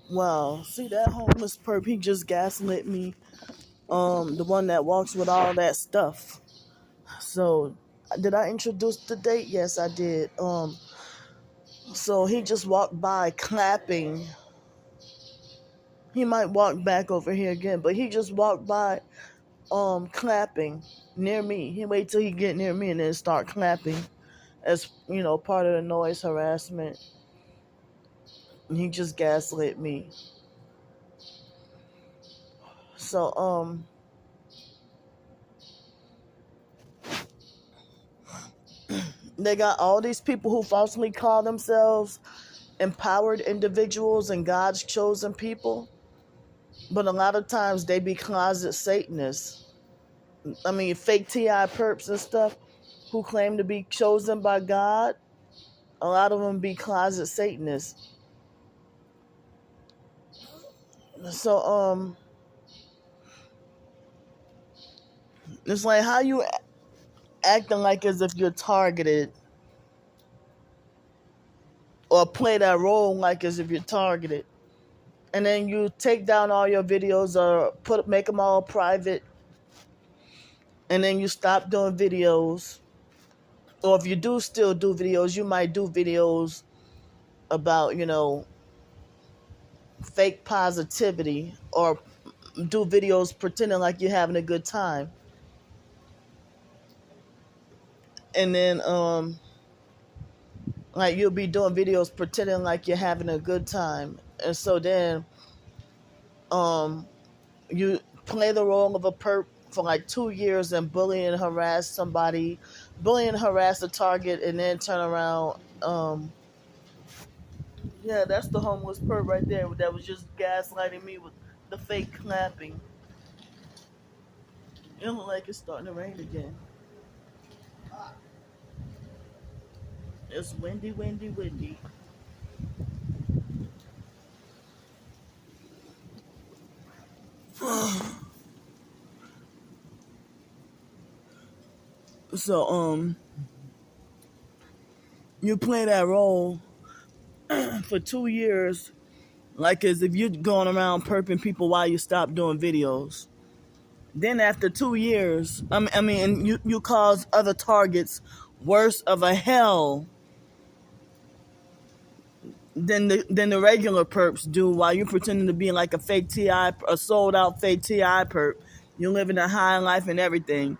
Wow, see that homeless perp, he just gaslit me. The one that walks with all that stuff. So, did I introduce the date? Yes, I did. So he just walked by clapping. He might walk back over here again, but he just walked by clapping near me. He wait till he get near me and then start clapping as part of the noise harassment. And he just gaslit me. So they got all these people who falsely call themselves empowered individuals and God's chosen people, but a lot of times they be closet Satanists. I mean, fake TI perps and stuff who claim to be chosen by God. A lot of them be closet Satanists. So it's like, how you acting like as if you're targeted, or play that role like as if you're targeted, and then you take down all your videos or make them all private, and then you stop doing videos. Or if you do still do videos, you might do videos about fake positivity, or do videos pretending like you're having a good time. And then like, you'll be doing videos pretending like you're having a good time, and so then you play the role of a perp for like 2 years and bully and harass somebody, bully and harass a target, and then turn around. Yeah, that's the homeless perp right there that was just gaslighting me with the fake clapping. It look like it's starting to rain again. It's windy, windy, windy. So you play that role for 2 years, like as if you're going around perping people while you stop doing videos. Then after 2 years, and you cause other targets worse of a hell than the regular perps do, while you're pretending to be like a fake TI, a sold out fake TI perp. You're living a high life and everything.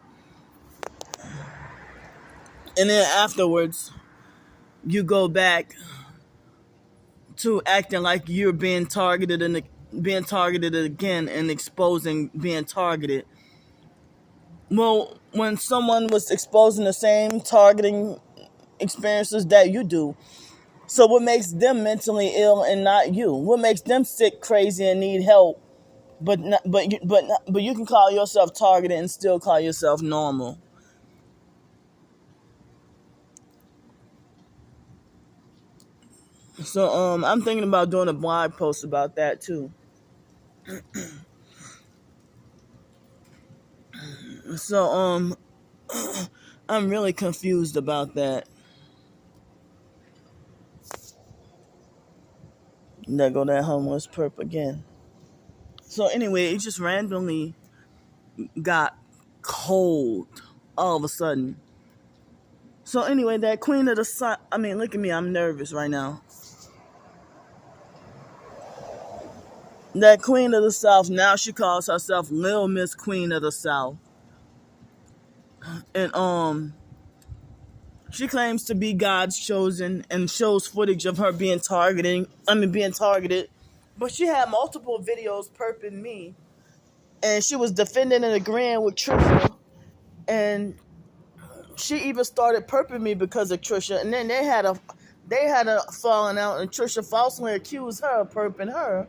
And then afterwards, you go back to acting like you're being targeted again and exposing being targeted. Well, when someone was exposing the same targeting experiences that you do, so what makes them mentally ill and not you? What makes them sick, crazy, and need help? But you can call yourself targeted and still call yourself normal. So I'm thinking about doing a blog post about that too. So I'm really confused about that. There go that homeless perp again. So anyway, it just randomly got cold all of a sudden. So anyway, that queen of the south, look at me, I'm nervous right now. That queen of the south, now she calls herself Lil Miss Queen of the South. And she claims to be God's chosen and shows footage of her being targeted. But she had multiple videos perping me. And she was defending and agreeing with Trisha. And she even started perping me because of Trisha. And then they had a falling out, and Trisha falsely accused her of perping her.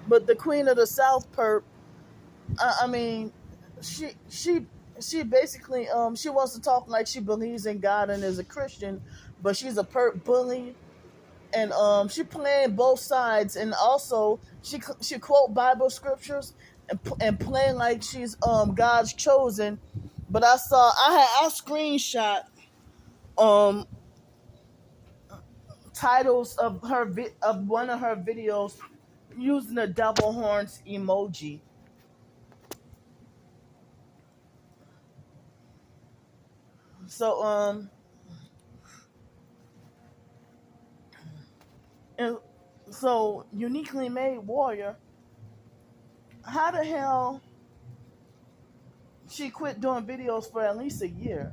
But the Queen of the South perp, she basically she wants to talk like she believes in God and is a Christian, but she's a perp bully, and she playing both sides, and also she quote Bible scriptures and playing like she's God's chosen, But I screenshot um titles of of one of her videos using the devil horns emoji. So and so uniquely made warrior, how the hell she quit doing videos for at least a year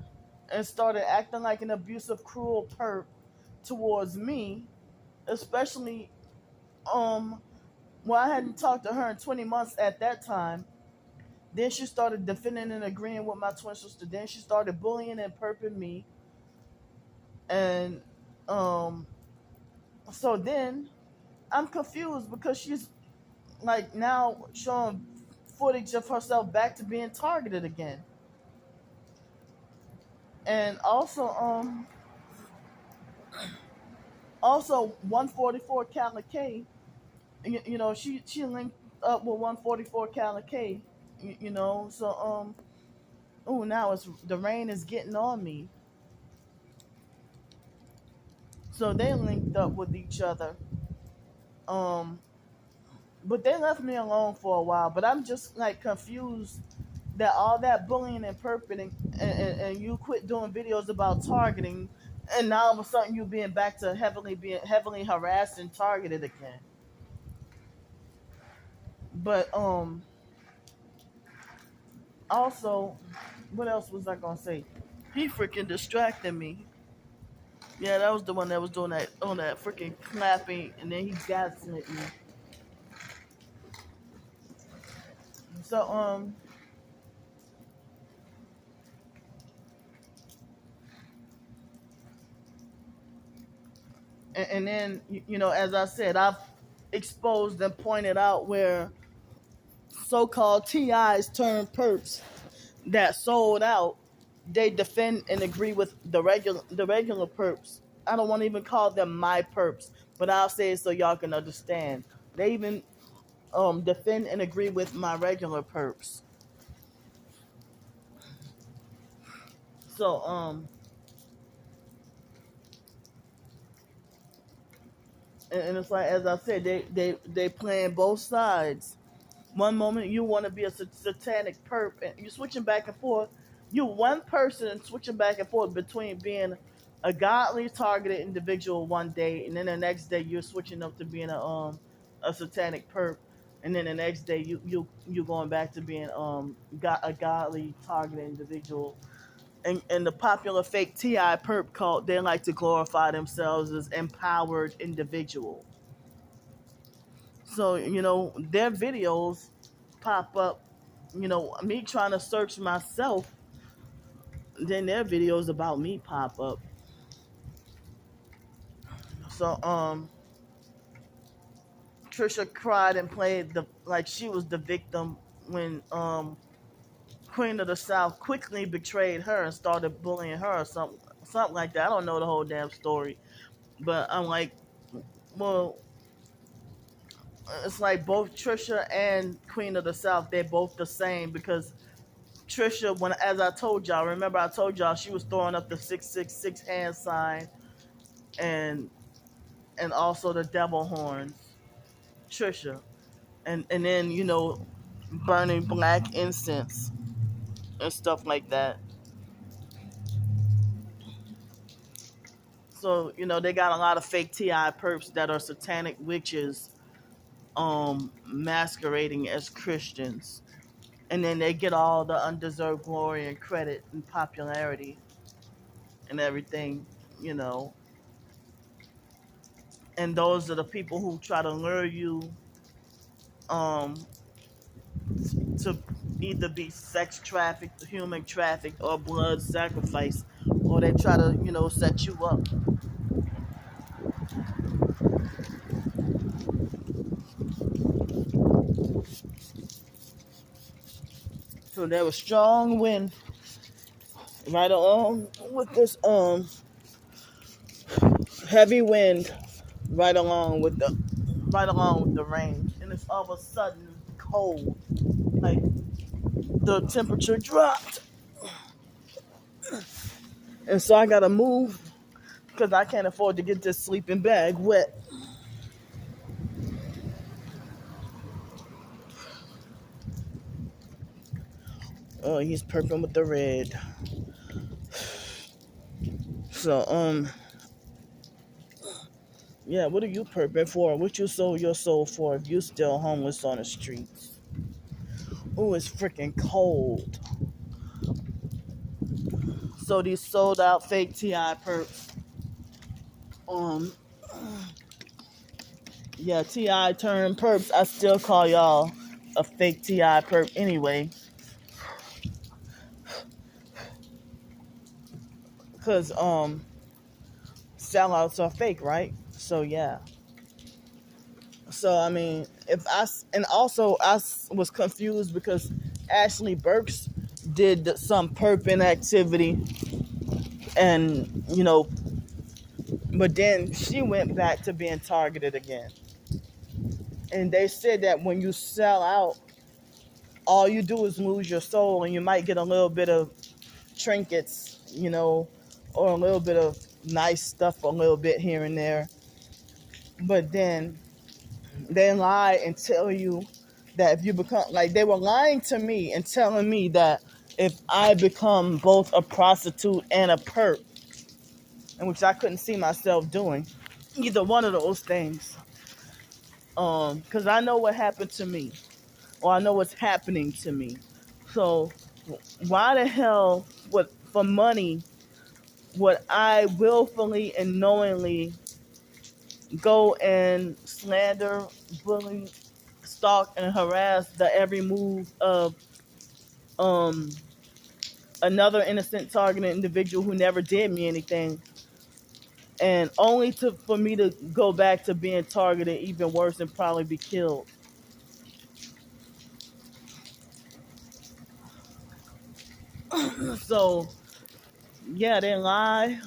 and started acting like an abusive, cruel perp towards me, especially well, I hadn't talked to her in 20 months at that time. Then she started defending and agreeing with my twin sister. Then she started bullying and perping me. And um so then I'm confused because she's like now showing footage of herself back to being targeted again. And also 144 Cali K, she linked up with 144 Cali K, so oh, now it's the rain is getting on me. So they linked up with each other. Um but they left me alone for a while, but I'm just like confused that all that bullying and perpetrating and you quit doing videos about targeting, and now all of a sudden you being back to being heavily harassed and targeted again. But also, what else was I gonna say? He freaking distracted me. Yeah, that was the one that was doing that on that freaking clapping, and then he gaslit me. So and then as I said, I've exposed and pointed out where so-called TIs turned perps that sold out. They defend and agree with the regular perps. I don't want to even call them my perps, but I'll say it so y'all can understand. They even defend and agree with my regular perps. So and it's like, as I said, they playing both sides. One moment you want to be a satanic perp, and you're switching back and forth. You're one person switching back and forth between being a godly targeted individual one day, and then the next day you're switching up to being a satanic perp, and then the next day you going back to being a godly targeted individual. And the popular fake TI perp cult, they like to glorify themselves as empowered individual. So, their videos pop up, me trying to search myself, then their videos about me pop up. So, Trisha cried and played like she was the victim when Queen of the South quickly betrayed her and started bullying her or something like that. I don't know the whole damn story, but I'm like, well, it's like both Trisha and Queen of the South, they're both the same, because Trisha, as I told y'all, remember I told y'all she was throwing up the 666 hand sign and also the devil horns, Trisha, and then burning black incense and stuff like that. So they got a lot of fake TI perps that are satanic witches, masquerading as Christians, and then they get all the undeserved glory and credit and popularity and everything, and those are the people who try to lure you um to either be sex trafficked, human trafficked, or blood sacrifice, or they try to set you up. So there was strong wind right along with this heavy wind right along with the rain, and it's all of a sudden cold, like the temperature dropped. And so I gotta move because I can't afford to get this sleeping bag wet. Oh, he's purping with the red. So, yeah, what are you purping for? What you sold your soul for if you still homeless on the streets? Oh, it's freaking cold. So these sold out fake TI perps. Um, yeah, TI turned perps. I still call y'all a fake TI perp anyway. Cause sellouts are fake, right? So yeah. So I mean, if I and also was confused because Ashley Burks did some perping activity, and but then she went back to being targeted again. And they said that when you sell out, all you do is lose your soul, and you might get a little bit of trinkets, or a little bit of nice stuff, a little bit here and there. But then they lie and tell you that if you become, like, they were lying to me and telling me that if I become both a prostitute and a perp, in which I couldn't see myself doing either one of those things, because I know what happened to me, or I know what's happening to me. So why the hell would, for money, would I willfully and knowingly go and slander, bully, stalk, and harass the every move of um another innocent targeted individual who never did me anything, and only for me to go back to being targeted even worse and probably be killed? So yeah, they lie.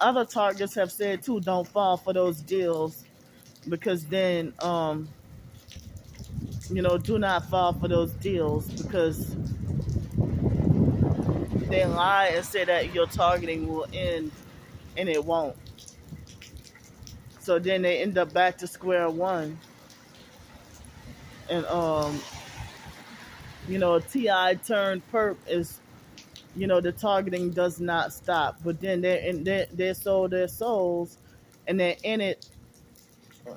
Other targets have said too, don't fall for those deals, because then do not fall for those deals, because they lie and say that your targeting will end, and it won't. So then they end up back to square one, and a TI turned perp is, the targeting does not stop. But then they sold their souls, and they're in it.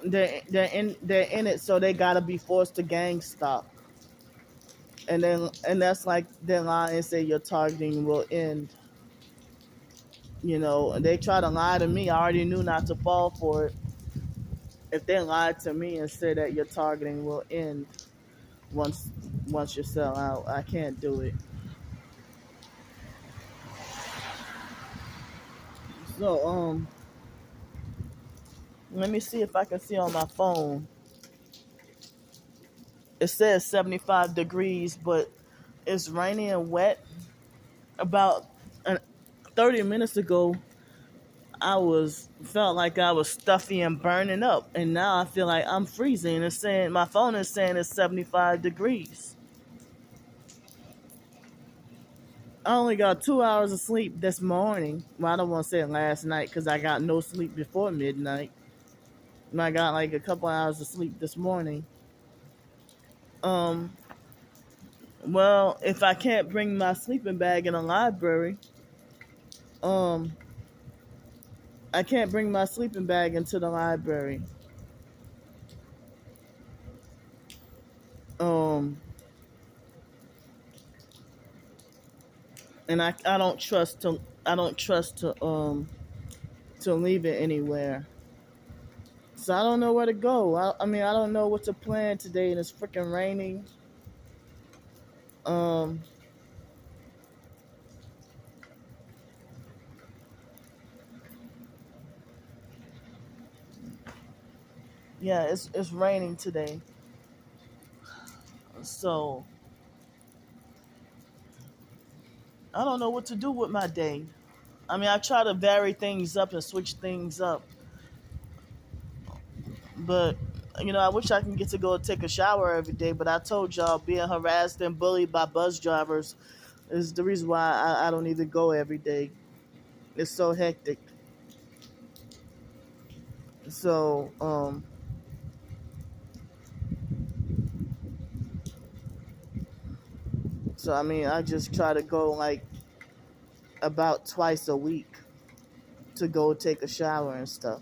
They're in it, so they gotta be forced to gang stop. And that's like their lie and say your targeting will end. They try to lie to me. I already knew not to fall for it. If they lied to me and said that your targeting will end once once you sell out, I can't do it. So let me see if I can see on my phone. It says 75 degrees, but it's rainy and wet. About 30 minutes ago, felt like I was stuffy and burning up, and now I feel like I'm freezing. It's saying my phone is saying it's 75 degrees. I only got 2 hours of sleep this morning. Well, I don't want to say last night because I got no sleep before midnight. And I got like a couple hours of sleep this morning. Um, well, if I can't bring my sleeping bag in the library, um, I can't bring my sleeping bag into the library. Um, and I don't trust to leave it anywhere. So I don't know where to go. I mean, I don't know what to plan today, and it's freaking raining. Um, yeah, it's raining today. So I don't know what to do with my day. I mean, I try to vary things up and switch things up, but I wish I can get to go take a shower every day. But I told y'all, being harassed and bullied by bus drivers is the reason why I don't even go every day. It's so hectic. So, I mean, I just try to go like about twice a week to go take a shower and stuff.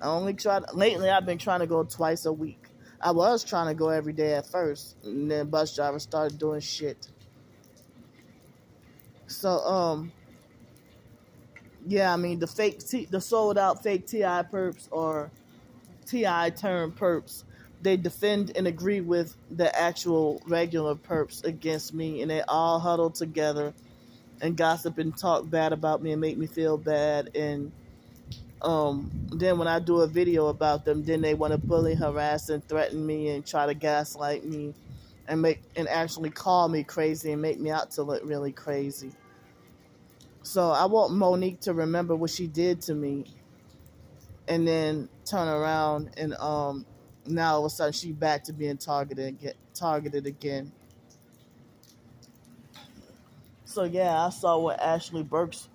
I only try lately. I've been trying to go twice a week. I was trying to go every day at first, and then bus driver started doing shit. So, yeah, I mean the sold out fake Ti perps or Ti turned perps. They defend and agree with the actual regular perps against me, and they all huddle together and gossip and talk bad about me and make me feel bad. And then when I do a video about them, then they want to bully, harass, and threaten me and try to gaslight me and actually call me crazy and make me out to look really crazy. So I want Monique to remember what she did to me, and then turn around and now all of a sudden she back to being targeted again. So yeah, I saw what Ashley Burks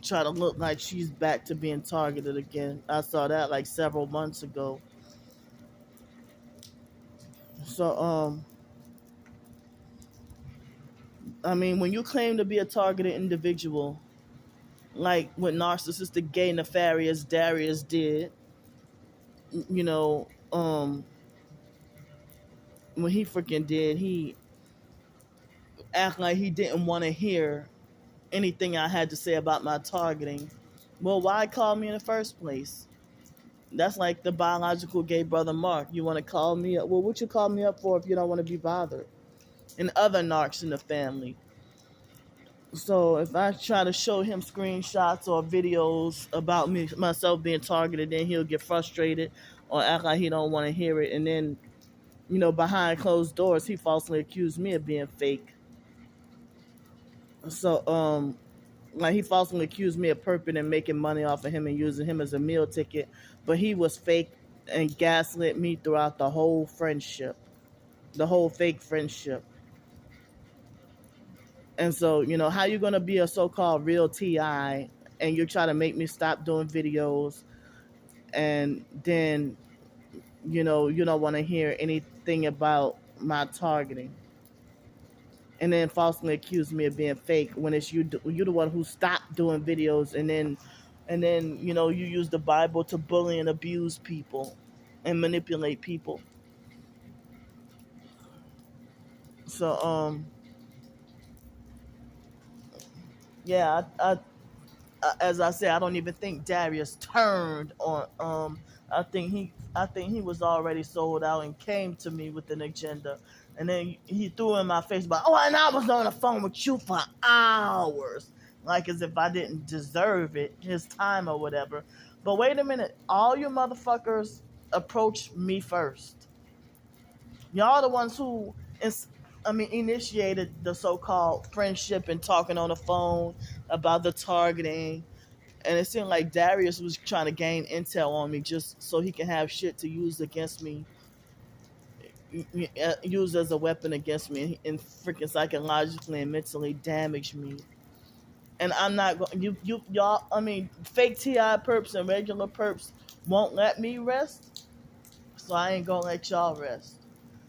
try to look like she's back to being targeted again. I saw that like several months ago. So I mean, when you claim to be a targeted individual, like what narcissistic gay nefarious Darius did, you know, when he freaking did, he act like he didn't want to hear anything I had to say about my targeting. Well, why call me in the first place? That's like the biological gay brother Mark. You want to call me up? Well, what you call me up for if you don't want to be bothered? And other narcs in the family. So if I try to show him screenshots or videos about myself being targeted, then he'll get frustrated or act like he don't want to hear it. And then, behind closed doors, he falsely accused me of being fake. So, like he falsely accused me of perping and making money off of him and using him as a meal ticket, but he was fake and gaslit me throughout the whole friendship, the whole fake friendship. And so, how you gonna be a so-called real TI and you're trying to make me stop doing videos, and then you don't want to hear anything about my targeting, and then falsely accuse me of being fake when it's you the one who stopped doing videos, and then you use the Bible to bully and abuse people and manipulate people. So yeah, as I said, I don't even think Darius turned on. I think he was already sold out and came to me with an agenda, and then he threw in my face about, and I was on the phone with you for hours, like as if I didn't deserve it, his time or whatever. But wait a minute, all you motherfuckers approached me first. Y'all the ones who initiated the so-called friendship and talking on the phone about the targeting. And it seemed like Darius was trying to gain intel on me just so he can have shit to use against me, use as a weapon against me, and freaking psychologically and mentally damage me. And I'm not going. Y'all. Fake Ti perps and regular perps won't let me rest, so I ain't gonna let y'all rest.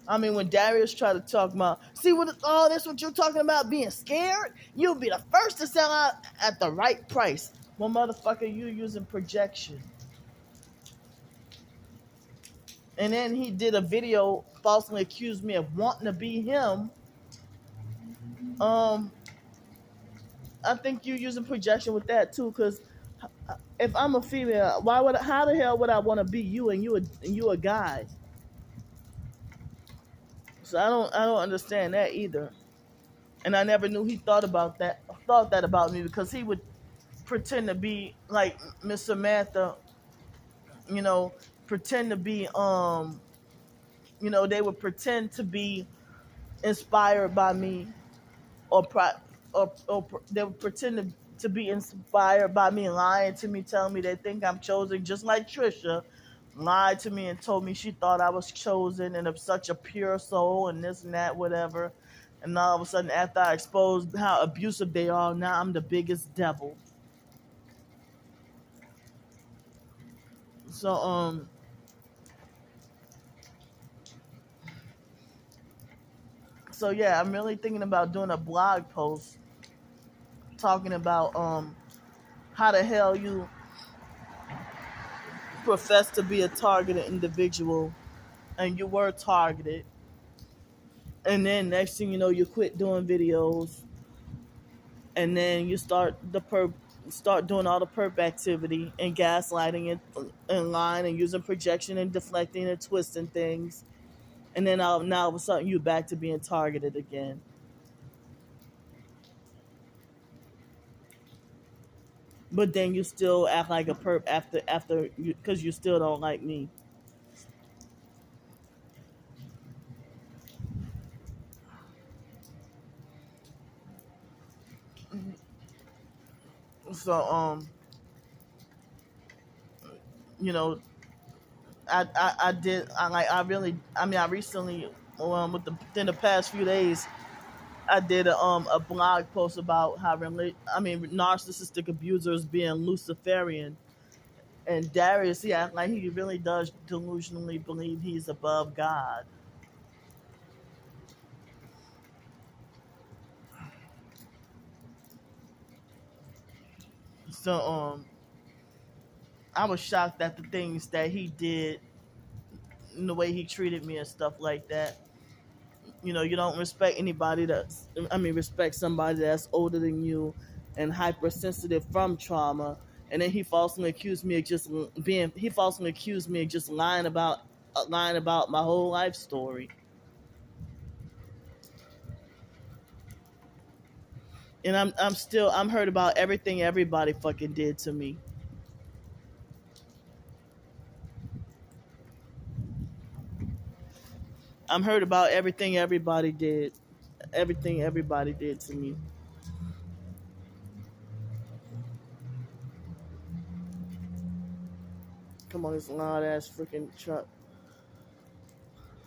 When Darius tried to talk about, see what all this, what you're talking about, being scared, you'll be the first to sell out at the right price. Well, motherfucker, you using projection. And then he did a video falsely accused me of wanting to be him. I think you using projection with that too, because if I'm a female, how the hell would I want to be you and you a guy? So I don't understand that either. And I never knew he thought that about me, because he would pretend to be like Miss Samantha, you know, pretend to be they would pretend to be inspired by me, or they would pretend to be inspired by me, lying to me, telling me they think I'm chosen, just like Trisha lied to me and told me she thought I was chosen and of such a pure soul and this and that, whatever. And all of a sudden, after I exposed how abusive they are, now I'm the biggest devil. So so yeah, I'm really thinking about doing a blog post talking about how the hell you profess to be a targeted individual and you were targeted, and then next thing you know you quit doing videos, and then you start doing all the perp activity and gaslighting and lying and using projection and deflecting and twisting things, and then now all of a sudden you're back to being targeted again. But then you still act like a perp after you, because you still don't like me. So you know, I did I like I really I mean I recently within the past few days I did a blog post about how narcissistic abusers being Luciferian, and Darius, he act like he really does delusionally believe he's above God. So I was shocked at the things that he did and the way he treated me and stuff like that. You know, you don't respect anybody respect somebody that's older than you and hypersensitive from trauma. And then he falsely accused me of just lying about my whole life story. And I'm hurt about everything everybody fucking did to me. I'm hurt about everything everybody did to me. Come on, this loud ass freaking truck.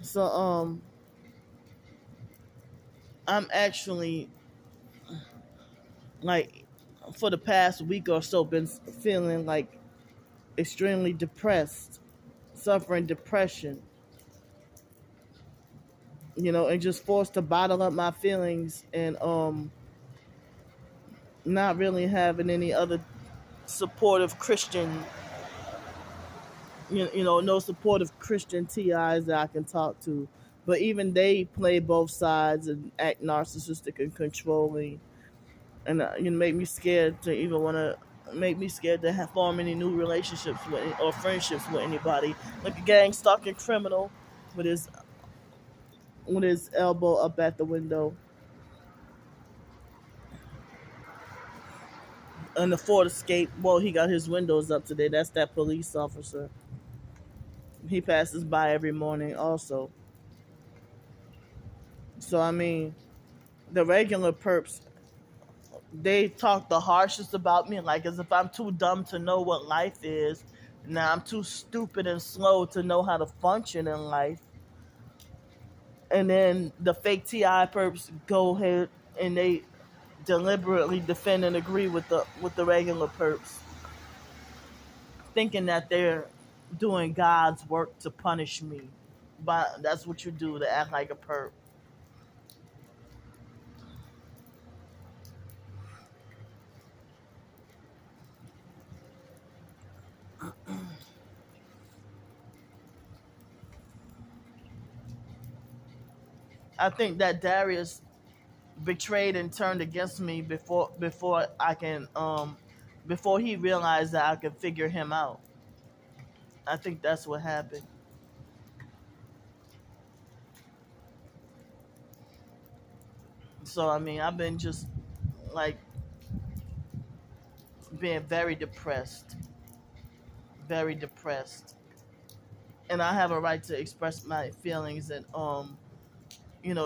So I'm actually like for the past week or so been feeling like extremely depressed, suffering depression, and just forced to bottle up my feelings and not really having any other supportive Christian, no supportive Christian TIs that I can talk to. But even they play both sides and act narcissistic and controlling, and make me scared to even want to make me scared to form any new relationships or friendships with anybody. Like a gang stalking criminal with his elbow up at the window. And the Ford Escape, well, he got his windows up today. That's that police officer. He passes by every morning also. So I mean, the regular perps, they talk the harshest about me, like as if I'm too dumb to know what life is. Now I'm too stupid and slow to know how to function in life. And then the fake TI perps go ahead and they deliberately defend and agree with the regular perps, thinking that they're doing God's work to punish me. But that's what you do to act like a perp. I think that Darius betrayed and turned against me before he realized that I could figure him out. I think that's what happened. So I mean, I've been just like being very depressed, and I have a right to express my feelings and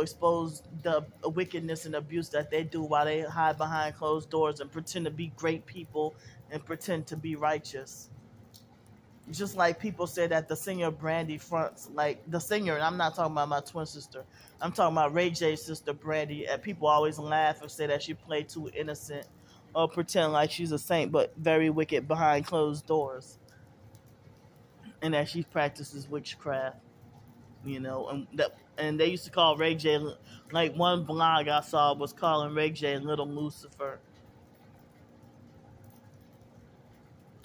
expose the wickedness and abuse that they do while they hide behind closed doors and pretend to be great people and pretend to be righteous. Just like people say that the singer Brandy fronts, like the singer, and I'm not talking about my twin sister. I'm talking about Ray J's sister Brandy. And people always laugh and say that she played too innocent or pretend like she's a saint, but very wicked behind closed doors. and that she practices witchcraft. And they used to call Ray J, like one blog I saw was calling Ray J Little Lucifer,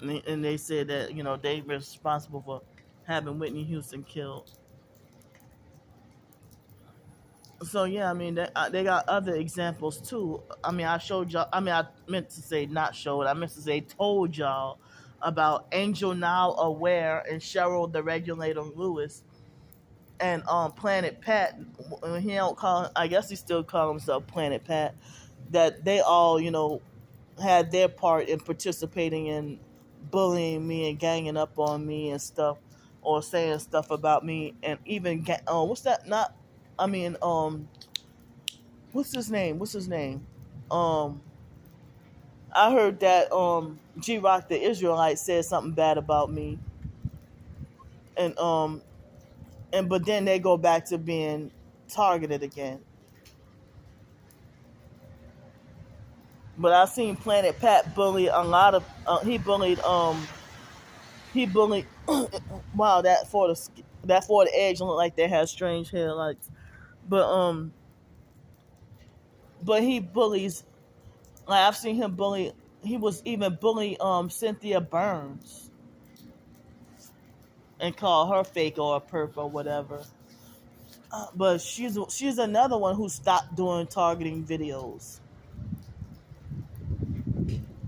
and they said that they were responsible for having Whitney Houston killed. So yeah, I mean they got other examples too. I mean I showed y'all. I mean I meant to say not showed. I meant to say told y'all about Angel Now Aware and Cheryl the Regulator Lewis and Planet Pat. He don't call. I guess he still call himself Planet Pat. That they all had their part in participating in bullying me and ganging up on me and stuff, or saying stuff about me, and even what's that? Not. I mean what's his name? What's his name? Um, I heard that G Rock the Israelite said something bad about me, and but then they go back to being targeted again. But I've seen Planet Pat bully a lot of. He bullied. Wow, that for the edge look like they had strange hairlights, but he bullies. Like I've seen him bully. He was even bully Cynthia Burns and call her fake or a perp or whatever. But she's another one who stopped doing targeting videos.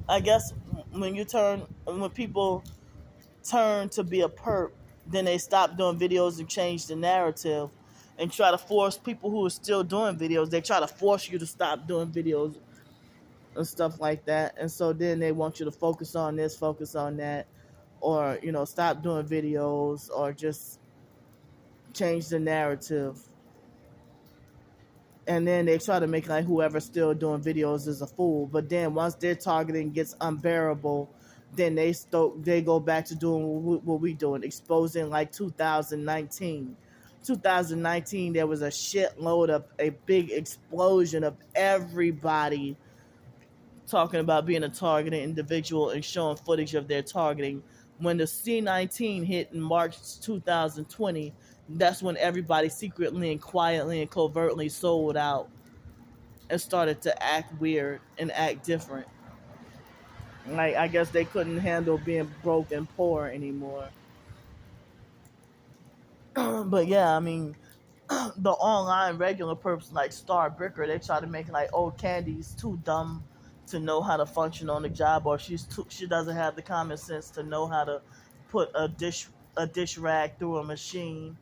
I guess when people turn to be a perp, then they stop doing videos and change the narrative and try to force people who are still doing videos. They try to force you to stop doing videos and stuff like that. And so then they want you to focus on this, focus on that, or stop doing videos or just change the narrative. And then they try to make like whoever's still doing videos is a fool. But then once their targeting gets unbearable, then they go back to doing what we doing, exposing like 2019. 2019, there was a shitload of a big explosion of everybody talking about being a targeted individual and showing footage of their targeting. When the C-19 hit in March 2020, that's when everybody secretly and quietly and covertly sold out and started to act weird and act different. Like, I guess they couldn't handle being broke and poor anymore. But yeah, I mean, the online regular person like Star Bricker, they try to make like, oh, Candy's too dumb to know how to function on the job, or she doesn't have the common sense to know how to put a dish rag through a machine,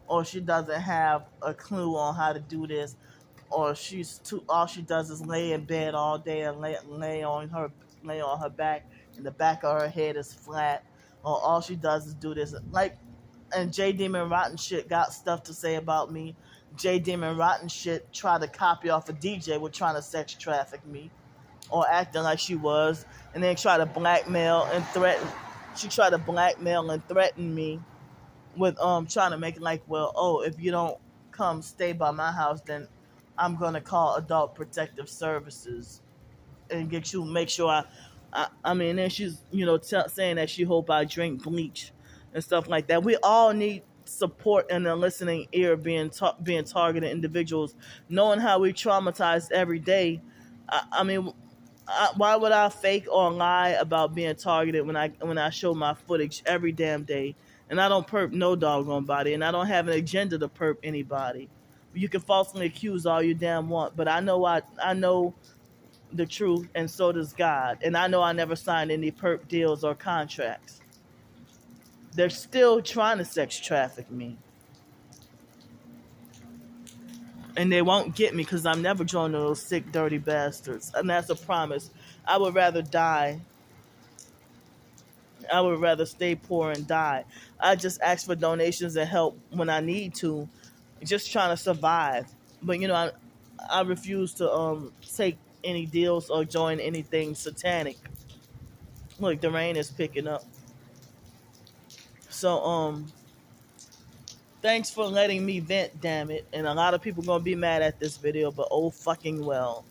or she doesn't have a clue on how to do this, or all she does is lay in bed all day and lay on her back, and the back of her head is flat, or all she does is do this. Like, and J Demon Rotten Shit got stuff to say about me. J Demon Rotten Shit tried to copy off a DJ with trying to sex traffic me or acting like she was, and then try to blackmail and threaten. She tried to blackmail and threaten me with trying to make it like, well, oh, if you don't come stay by my house, then I'm gonna call Adult Protective Services and make sure I mean, then she's saying that she hope I drink bleach and stuff like that. We all need support and a listening ear, being targeted individuals, knowing how we traumatized every day. I mean, why would I fake or lie about being targeted when I show my footage every damn day, and I don't perp no doggone body, and I don't have an agenda to perp anybody. You can falsely accuse all you damn want, but I know the truth, and so does God. And I know I never signed any perp deals or contracts. They're still trying to sex traffic me. And they won't get me because I'm never joining those sick, dirty bastards. And that's a promise. I would rather die. I would rather stay poor and die. I just ask for donations and help when I need to, just trying to survive. But I refuse to take any deals or join anything satanic. Look, the rain is picking up. So thanks for letting me vent, damn it. And a lot of people gonna be mad at this video, but oh fucking well.